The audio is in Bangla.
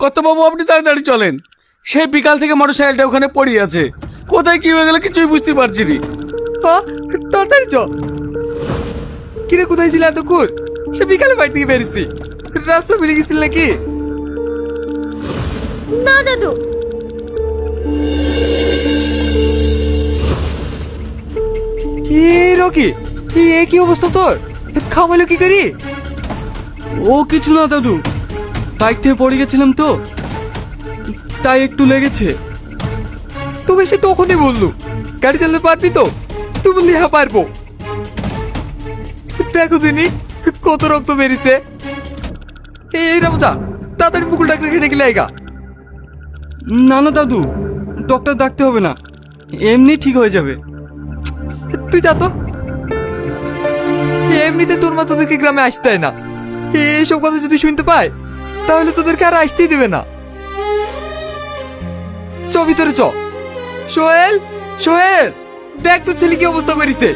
কত বাবু, আপনি তাড়াতাড়ি চলেন। সেই বিকাল থেকে মোটরসাইকেলটা ওখানে পড়ে আছে, কোথায় কি হয়ে গেল কিছুই বুঝতে পারছি না। হ্যাঁ, তাড়াতাড়ি চ। কিরে, কোথায় ছিল এতক্ষণ? সে বিকালে বাড়ি থেকে বেরিয়েছি। রাস্তা ভুলে গেছিল নাকি? না দাদু, রকি, এ কি অবস্থা তোর? খামাইলো কি করি? ও কিছু না দাদু, বাইক থেকে পড়ে গেছিলাম তো, তাই একটু লেগেছে। তোকে সে তখনই বললু গাড়ি চালাতে পারবি তো? তুই বললি হ্যাঁ পারবো। দেখো দিনি কত রক্ত বেরিয়েছে। এই রামজা, তাড়াতাড়ি মুকুল ডাক্তার খেটে গেলে আইগা। না না দাদু, ডক্টর ডাকতে হবে না, এমনি ঠিক হয়ে যাবে। তুই যা তো। এমনিতে তোর মা তোদেরকে গ্রামে আসতে হয় না। এইসব কথা যদি শুনতে পায় তাহলে তোদেরকে আর আসতেই দেবে না। চ ভিতরে চ। সোহেল, সোহেল, দেখ তোর ছেলে কি অবস্থা করেছে।